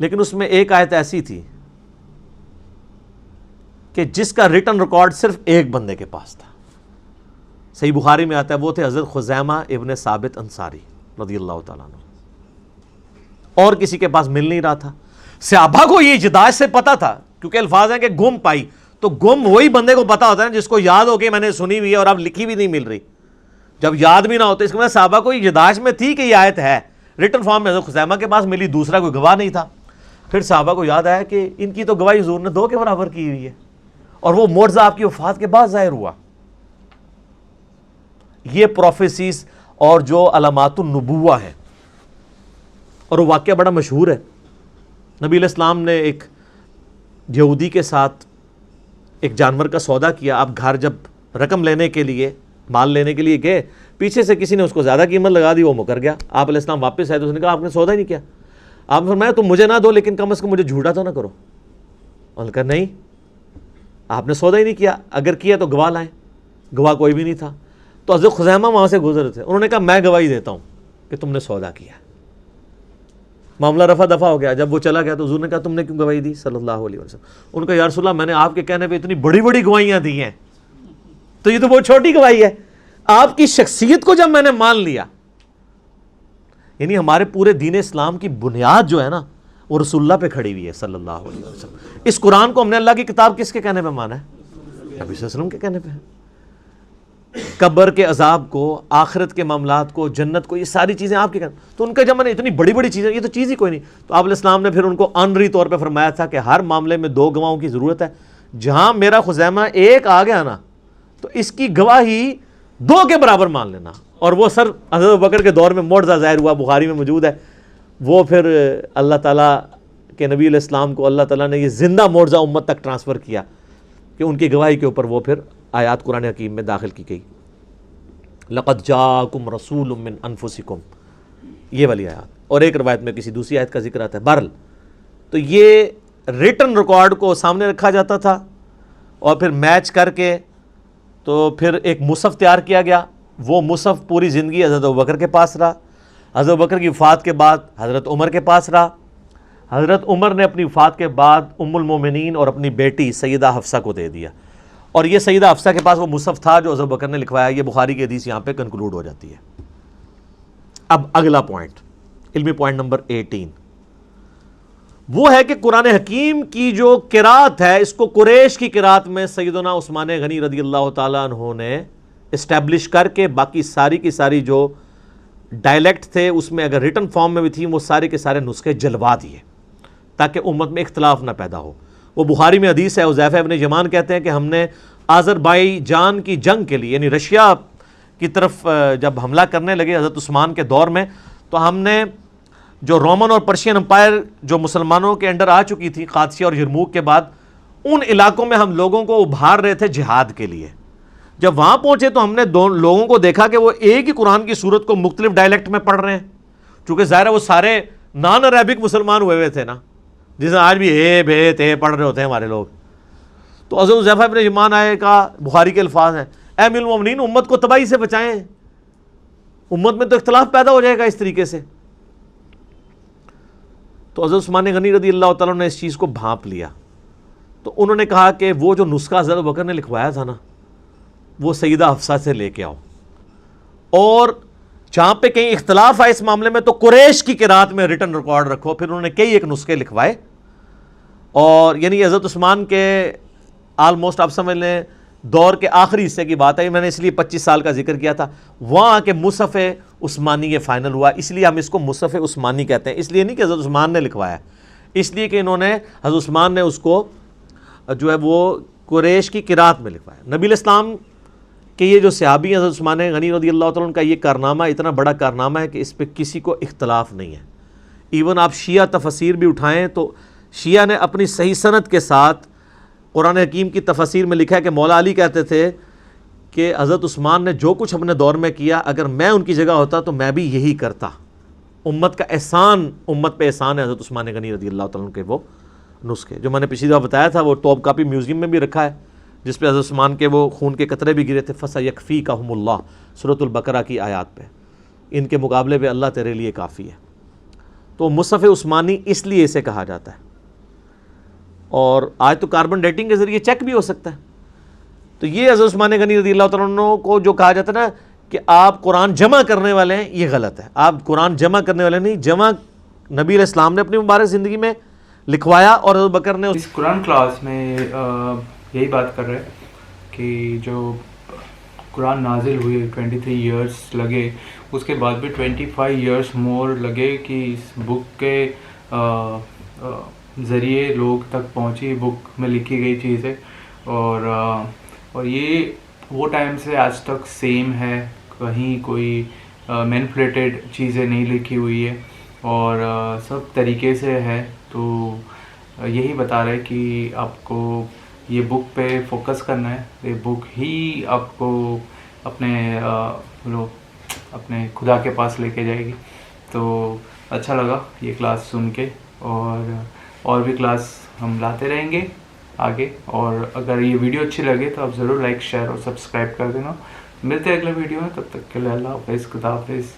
لیکن اس میں ایک آیت ایسی تھی کہ جس کا ریٹن ریکارڈ صرف ایک بندے کے پاس تھا. صحیح بخاری میں آتا ہے وہ تھے حضرت خزیمہ ابن ثابت انصاری رضی اللہ تعالیٰ عنہ. اور کسی کے پاس مل نہیں رہا تھا. صحابہ کو یہ اجداج سے پتا تھا, کیونکہ الفاظ ہیں کہ گم پائی, تو گم وہی بندے کو پتا ہوتا ہے جس کو یاد ہو کہ میں نے سنی ہوئی ہے اور اب لکھی بھی نہیں مل رہی. جب یاد بھی نہ ہوتا, اس کے بعد صحابہ کو اجداج میں تھی کہ یہ آیت ہے, ریٹن فارم میں حضرت خزیمہ کے پاس ملی, دوسرا کوئی گواہ نہیں تھا. پھر صحابہ کو یاد آیا کہ ان کی تو گواہی حضور نے 2 کے برابر کی ہوئی ہے, اور وہ معجزہ آپ کی وفات کے بعد ظاہر ہوا. یہ پروفیسیز اور جو علامات النبوہ ہیں, اور وہ واقعہ بڑا مشہور ہے. نبی علیہ السلام نے ایک یہودی کے ساتھ ایک جانور کا سودا کیا. آپ گھر جب رقم لینے کے لیے, مال لینے کے لیے گئے, پیچھے سے کسی نے اس کو زیادہ قیمت لگا دی, وہ مکر گیا. آپ علیہ السلام واپس آئے تو اس نے کہا آپ نے سودا ہی نہیں کیا. آپ نے فرمایا تم مجھے نہ دو لیکن کم از کم مجھے جھوٹا تو نہ کرو. انہوں نے کہا نہیں, آپ نے سودا ہی نہیں کیا, اگر کیا تو گواہ لائیں. گواہ کوئی بھی نہیں تھا. تو حضرت خزیمہ وہاں سے گزر تھے, انہوں نے کہا میں گواہی دیتا ہوں کہ تم نے سودا کیا. معاملہ رفع دفع ہو گیا. جب وہ چلا گیا تو حضور نے کہا تم نے کیوں گواہی دی صلی اللہ علیہ وسلم. ان کا یا رسول اللہ میں نے آپ کے کہنے پہ اتنی بڑی بڑی گواہیاں دی ہیں, تو یہ تو بہت چھوٹی گواہی ہے. آپ کی شخصیت کو جب میں نے مان لیا, یعنی ہمارے پورے دین اسلام کی بنیاد جو ہے نا وہ رسول اللہ پہ کھڑی ہوئی ہے صلی اللہ علیہ وسلم. اس قرآن کو ہم نے اللہ کی کتاب کس کے کہنے پہ مانا ہے؟ نبی صلی اللہ علیہ وسلم کے کہنے پہ. قبر کے عذاب کو, آخرت کے معاملات کو, جنت کو, یہ ساری چیزیں آپ کے کہنے. تو ان کا جب میں نے اتنی بڑی بڑی چیزیں, یہ تو چیز ہی کوئی نہیں. تو آپ علیہ السلام نے پھر ان کو آنری طور پہ فرمایا تھا کہ ہر معاملے میں 2 گواہوں کی ضرورت ہے. جہاں میرا خزیمہ ایک آ گیا نا تو اس کی گواہی 2 کے برابر مان لینا. اور وہ سر حضرت ابوبکر کے دور میں معجزہ ظاہر ہوا, بخاری میں موجود ہے. وہ پھر اللہ تعالیٰ کے نبی علیہ السلام کو اللہ تعالیٰ نے یہ زندہ معجزہ امت تک ٹرانسفر کیا کہ ان کی گواہی کے اوپر وہ پھر آیات قرآن حکیم میں داخل کی گئی. لقد جاءکم رسول من انفسکم, یہ والی آیات. اور ایک روایت میں کسی دوسری آیت کا ذکر آتا ہے. بہرحال تو یہ ریٹن ریکارڈ کو سامنے رکھا جاتا تھا, اور پھر میچ کر کے تو پھر ایک مصحف تیار کیا گیا. وہ مصحف پوری زندگی حضرت ابوبکر کے پاس رہا. حضرت ابوبکر کی وفات کے بعد حضرت عمر کے پاس رہا. حضرت عمر نے اپنی وفات کے بعد ام المومنین اور اپنی بیٹی سیدہ حفصہ کو دے دیا, اور یہ سیدہ حفصہ کے پاس وہ مصحف تھا جو حضرت ابوبکر نے لکھوایا. یہ بخاری کی حدیث یہاں پہ کنکلوڈ ہو جاتی ہے. اب اگلا پوائنٹ, علمی پوائنٹ نمبر 18, وہ ہے کہ قرآن حکیم کی جو قرات ہے, اس کو قریش کی قرات میں سیدنا عثمان غنی رضی اللہ تعالیٰ عنہ نے اسٹیبلش کر کے باقی ساری کی ساری جو ڈائلیکٹ تھے اس میں اگر ریٹن فارم میں بھی تھی وہ سارے کے سارے نسخے جلوا دیے تاکہ امت میں اختلاف نہ پیدا ہو. وہ بخاری میں حدیث ہے, حذیفہ ابن یمان کہتے ہیں کہ ہم نے آذربائیجان کی جنگ کے لیے, یعنی رشیا کی طرف جب حملہ کرنے لگے حضرت عثمان کے دور میں, تو ہم نے جو رومن اور پرشین امپائر جو مسلمانوں کے انڈر آ چکی تھی قادسیہ اور یرموک کے بعد, ان علاقوں میں ہم لوگوں کو ابھار رہے تھے جہاد کے لیے. جب وہاں پہنچے تو ہم نے لوگوں کو دیکھا کہ وہ ایک ہی قرآن کی صورت کو مختلف ڈائلیکٹ میں پڑھ رہے ہیں, چونکہ ظاہر ہے وہ سارے نان عربک مسلمان ہوئے تھے نا, جس میں آج بھی اے بے تے پڑھ رہے ہوتے ہیں ہمارے لوگ. تو حضرت حذیفہ ابن یمان آئے کا بخاری کے الفاظ ہیں, اے امیر المومنین امت کو تباہی سے بچائیں, امت میں تو اختلاف پیدا ہو جائے گا اس طریقے سے. تو حضرت عثمان غنی رضی اللہ تعالیٰ نے اس چیز کو بھانپ لیا. تو انہوں نے کہا کہ وہ جو نسخہ حضرت ابوبکر نے لکھوایا تھا نا وہ سیدہ حفصہ سے لے کے آؤ, اور جہاں پہ کہیں اختلاف آئے اس معاملے میں تو قریش کی قرات میں ریٹن ریکارڈ رکھو. پھر انہوں نے کئی ایک نسخے لکھوائے, اور یعنی حضرت عثمان کے آلموسٹ آپ سمجھ لیں دور کے آخری حصے کی بات ہے, میں نے اس لیے 25 سال کا ذکر کیا تھا, وہاں کے مصحف عثمانی یہ فائنل ہوا. اس لیے ہم اس کو مصحف عثمانی کہتے ہیں, اس لیے نہیں کہ حضرت عثمان نے لکھوایا, اس لیے کہ انہوں نے حضرت عثمان نے اس کو جو ہے وہ قریش کی قرات میں لکھوایا. نبی علیہ السلام کہ یہ جو صحابی حضرت عثمان غنی رضی اللہ تعالیٰ عنہ کا یہ کارنامہ اتنا بڑا کارنامہ ہے کہ اس پہ کسی کو اختلاف نہیں ہے. ایون آپ شیعہ تفسیر بھی اٹھائیں تو شیعہ نے اپنی صحیح سند کے ساتھ قرآن حکیم کی تفسیر میں لکھا ہے کہ مولا علی کہتے تھے کہ حضرت عثمان نے جو کچھ اپنے دور میں کیا اگر میں ان کی جگہ ہوتا تو میں بھی یہی کرتا. امت کا احسان, امت پہ احسان ہے حضرت عثمان غنی رضی اللہ تعالیٰ عنہ کے وہ نسخے جو میں نے پچھلی دفعہ بتایا تھا, وہ ٹاپ کاپی میوزیم میں بھی رکھا ہے جس پہ حضرت عثمان کے وہ خون کے قطرے بھی گرے تھے. فَسَيَكْفِيكَهُمُ اللَّهُ سورۃ البقرہ کی آیات پہ, ان کے مقابلے پہ اللہ تیرے لیے کافی ہے. تو مصحف عثمانی اس لیے اسے کہا جاتا ہے. اور آج تو کاربن ڈیٹنگ کے ذریعے چیک بھی ہو سکتا ہے. تو یہ حضرت عثمان غنی رضی اللہ تعالیٰ عنہ کو جو کہا جاتا ہے نا کہ آپ قرآن جمع کرنے والے ہیں, یہ غلط ہے. آپ قرآن جمع کرنے والے نہیں, جمع نبی علیہ السلام نے اپنی مبارک زندگی میں لکھوایا اور حضرت بکر نے اس قرآن کلاس میں یہی بات کر رہے ہیں کہ جو قرآن نازل ہوئے 23 ایئرس لگے, اس کے بعد بھی 25 ایئرس مور لگے کہ اس بک کے ذریعے لوگ تک پہنچی, بک میں لکھی گئی چیزیں. اور یہ وہ ٹائم سے آج تک سیم ہے, کہیں کوئی مینپولیٹڈ چیزیں نہیں لکھی ہوئی ہے اور سب طریقے سے ہے. تو یہی بتا رہے کہ آپ کو یہ بک پہ فوکس کرنا ہے, یہ بک ہی آپ کو اپنے خدا کے پاس لے کے جائے گی. تو اچھا لگا یہ کلاس سن کے, اور بھی کلاس ہم لاتے رہیں گے آگے. اور اگر یہ ویڈیو اچھی لگے تو آپ ضرور لائک, شیئر اور سبسکرائب کر دینا. ملتے ہیں اگلے ویڈیو میں, تب تک کے لیے اللہ حافظ, خدا حافظ.